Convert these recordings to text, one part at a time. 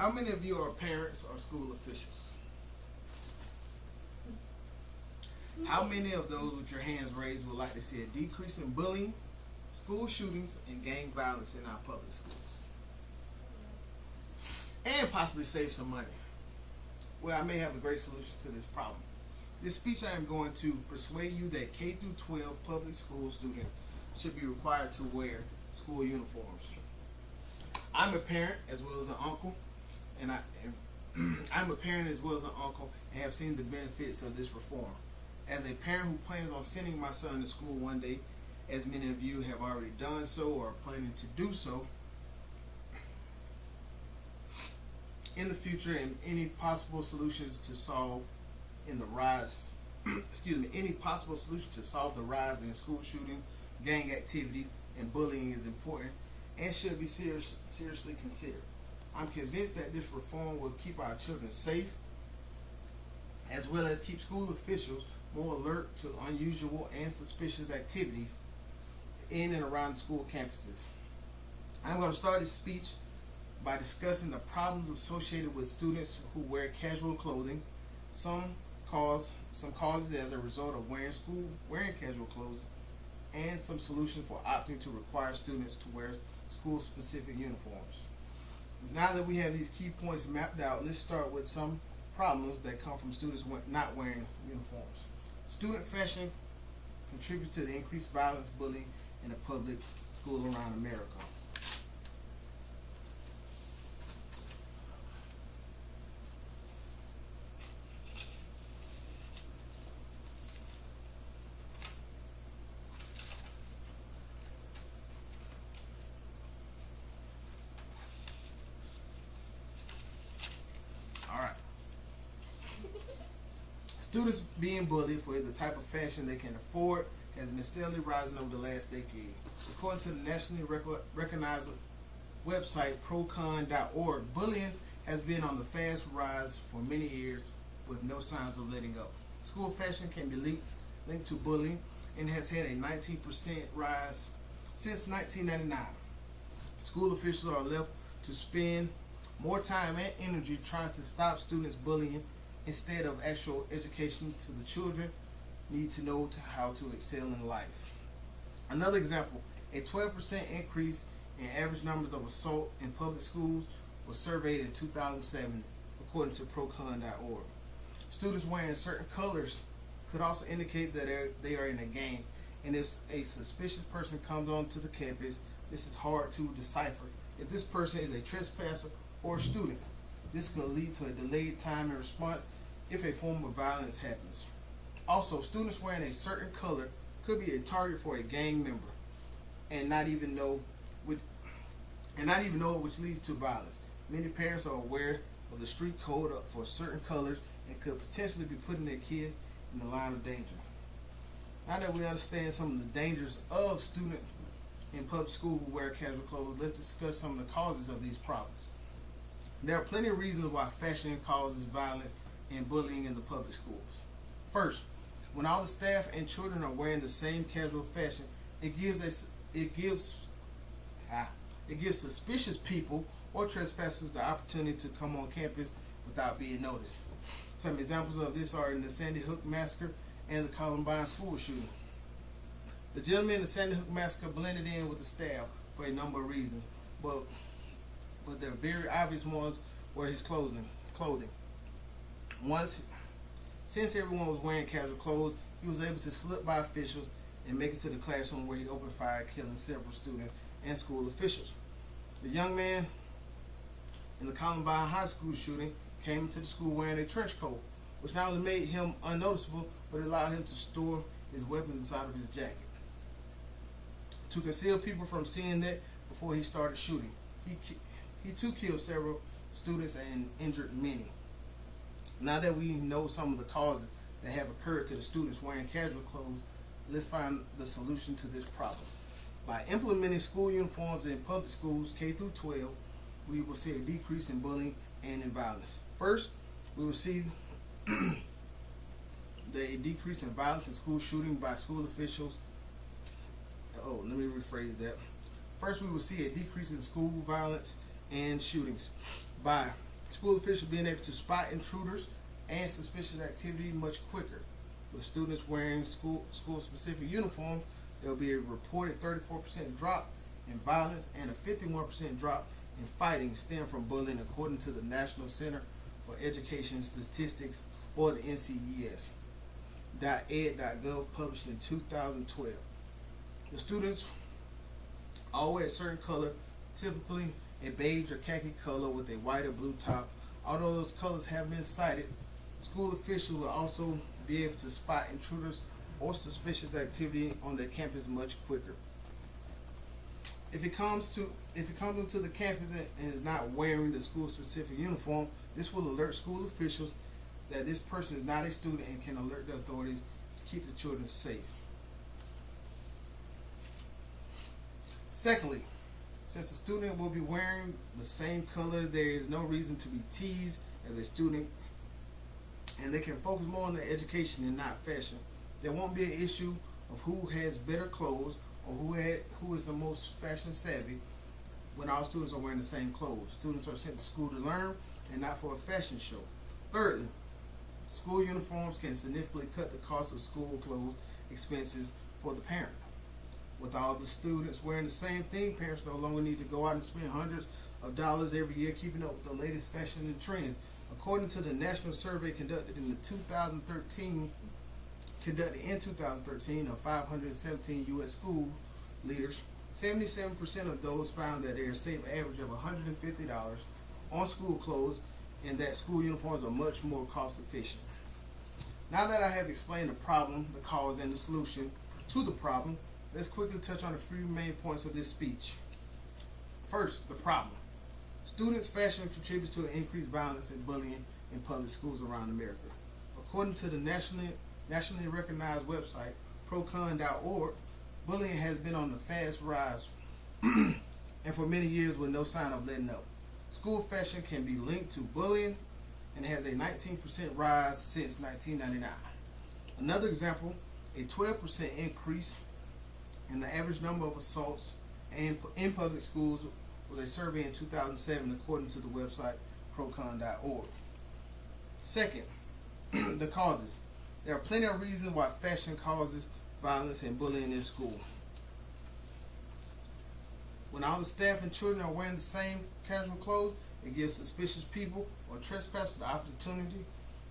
How many of you are parents or school officials? How many of those with your hands raised would like to see a decrease in bullying, school shootings, and gang violence in our public schools? And possibly save some money. Well, I may have a great solution to this problem. This speech I am going to persuade you that K through 12 public school students should be required to wear school uniforms. I'm a parent as well as an uncle, and I'm a parent as well as an uncle and have seen the benefits of this reform. As a parent who plans on sending my son to school one day, as many of you have already done so or are planning to do so, in the future, and any possible solutions to solve in the rise any possible solution to solve the rise in school shooting, gang activities, and bullying is important and should be seriously considered. I'm convinced that this reform will keep our children safe, as well as keep school officials more alert to unusual and suspicious activities in and around the school campuses. I'm going to start this speech by discussing the problems associated with students who wear casual clothing, some causes as a result of wearing casual clothes, and some solutions for opting to require students to wear school-specific uniforms. Now that we have these key points mapped out, let's start with some problems that come from students not wearing uniforms. Student fashion contributes to the increased violence, bullying in the public school around America. Students being bullied for the type of fashion they can afford has been steadily rising over the last decade. According to the nationally recognized website procon.org, bullying has been on the fast rise for many years with no signs of letting up. School fashion can be linked to bullying and has had a 19% rise since 1999. School officials are left to spend more time and energy trying to stop students bullying instead of actual education to the children need to know how to excel in life. Another example, a 12% increase in average numbers of assault in public schools was surveyed in 2007, according to procon.org. Students wearing certain colors could also indicate that they are in a gang, and if a suspicious person comes onto the campus, this is hard to decipher if this person is a trespasser or a student. This can lead to a delayed time in response if a form of violence happens. Also, students wearing a certain color could be a target for a gang member and not even know it, which leads to violence. Many parents are aware of the street code for certain colors and could potentially be putting their kids in the line of danger. Now that we understand some of the dangers of students in public school who wear casual clothes, let's discuss some of the causes of these problems. There are plenty of reasons why fashion causes violence and bullying in the public schools. First, when all the staff and children are wearing the same casual fashion, it gives suspicious people or trespassers the opportunity to come on campus without being noticed. Some examples of this are in the Sandy Hook massacre and the Columbine school shooting. The gentleman in the Sandy Hook massacre blended in with the staff for a number of reasons, but the very obvious ones were his clothing. Since everyone was wearing casual clothes, he was able to slip by officials and make it to the classroom where he opened fire, killing several students and school officials. The young man in the Columbine High School shooting came into the school wearing a trench coat, which not only made him unnoticeable, but it allowed him to store his weapons inside of his jacket to conceal people from seeing that before he started shooting. He too killed several students and injured many. Now that we know some of the causes that have occurred to the students wearing casual clothes, let's find the solution to this problem. By implementing school uniforms in public schools K through 12, we will see a decrease in bullying and in violence. First, we will see the decrease in violence in school shooting by school officials. Let me rephrase that. First, we will see a decrease in school violence and shootings by School officials being able to spot intruders and suspicious activity much quicker. With students wearing school-specific uniforms, there will be a reported 34% drop in violence and a 51% drop in fighting stemmed from bullying, according to the National Center for Education Statistics, or the NCES. .ed.gov, published in 2012. The students all wear a certain color, typically a beige or khaki color with a white or blue top. Although those colors have been cited, school officials will also be able to spot intruders or suspicious activity on their campus much quicker. If it comes onto the campus and is not wearing the school-specific uniform, this will alert school officials that this person is not a student and can alert the authorities to keep the children safe. Secondly, since the student will be wearing the same color, there is no reason to be teased as a student, and they can focus more on their education and not fashion. There won't be an issue of who has better clothes or who is the most fashion savvy when all students are wearing the same clothes. Students are sent to school to learn and not for a fashion show. Thirdly, school uniforms can significantly cut the cost of school clothes expenses for the parent. With all the students wearing the same thing, parents no longer need to go out and spend hundreds of dollars every year keeping up with the latest fashion and trends. According to the national survey conducted in 2013 of 517 U.S. school leaders, 77% of those found that they are saving an average of $150 on school clothes, and that school uniforms are much more cost efficient. Now that I have explained the problem, the cause, and the solution to the problem, let's quickly touch on a few main points of this speech. First, the problem. Students' fashion contributes to increased violence and bullying in public schools around America. According to the nationally recognized website, procon.org, bullying has been on the fast rise and for many years with no sign of letting up. School fashion can be linked to bullying and has a 19% rise since 1999. Another example, a 12% increase in the average number of assaults in public schools was a survey in 2007, according to the website procon.org. Second, the causes. There are plenty of reasons why fashion causes violence and bullying in school. When all the staff and children are wearing the same casual clothes, it gives suspicious people or trespassers the opportunity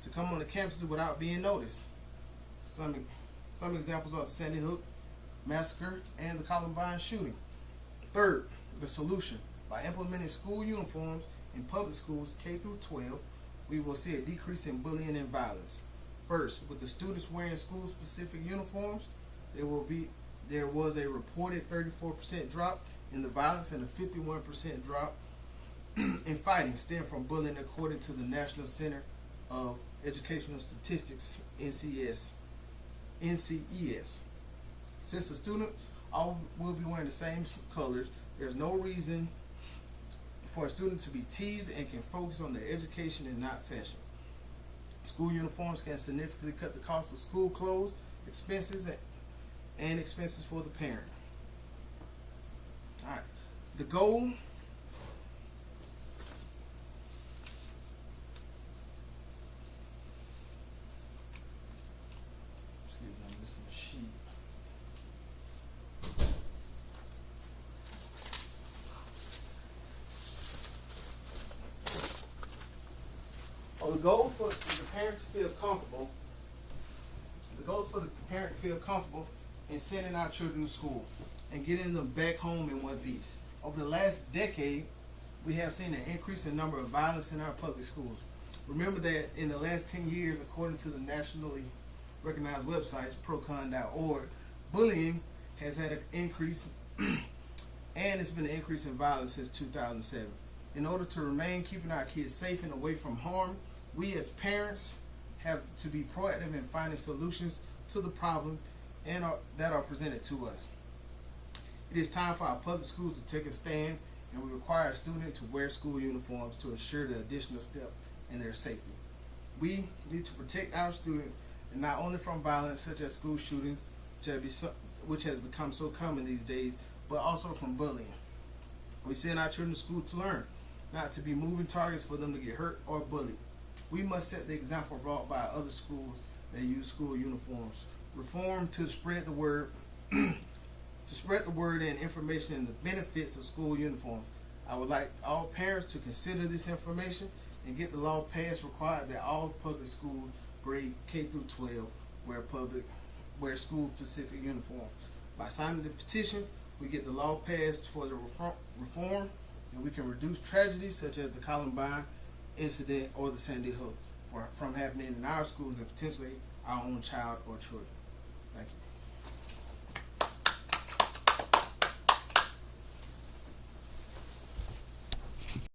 to come on the campuses without being noticed. Some examples are the Sandy Hook massacre and the Columbine shooting. Third, the solution. By implementing school uniforms in public schools K through 12, we will see a decrease in bullying and violence. First, with the students wearing school-specific uniforms, there was a reported 34% drop in the violence and a 51% drop in fighting stemmed from bullying, according to the National Center of Educational Statistics, NCES. Since the students all will be wearing the same colors, there's no reason for a student to be teased and can focus on their education and not fashion. School uniforms can significantly cut the cost of school clothes, expenses for the parent. All right, the goal. Excuse me, I'm missing a sheet. The goal for the parent to feel comfortable. The goal is for the parent to feel comfortable in sending our children to school and getting them back home in one piece. Over the last decade, we have seen an increase in number of violence in our public schools. Remember that in the last 10 years, according to the nationally recognized websites, procon.org, bullying has had an increase and it's been an increase in violence since 2007. In order to remain keeping our kids safe and away from harm, we as parents have to be proactive in finding solutions to the problem that are presented to us. It is time for our public schools to take a stand, and we require a student to wear school uniforms to ensure the additional step in their safety. We need to protect our students, and not only from violence such as school shootings, which has become so common these days, but also from bullying. We send our children to school to learn. not to be moving targets for them to get hurt or bullied. We must set the example brought by other schools that use school uniforms. Reform to spread the word to spread the word and information and the benefits of school uniforms. I would like all parents to consider this information and get the law passed required that all public schools grade K through 12 wear school specific uniforms. By signing the petition, we get the law passed for the reform, and we can reduce tragedies such as the Columbine incident or the Sandy Hook from happening in our schools and potentially our own child or children.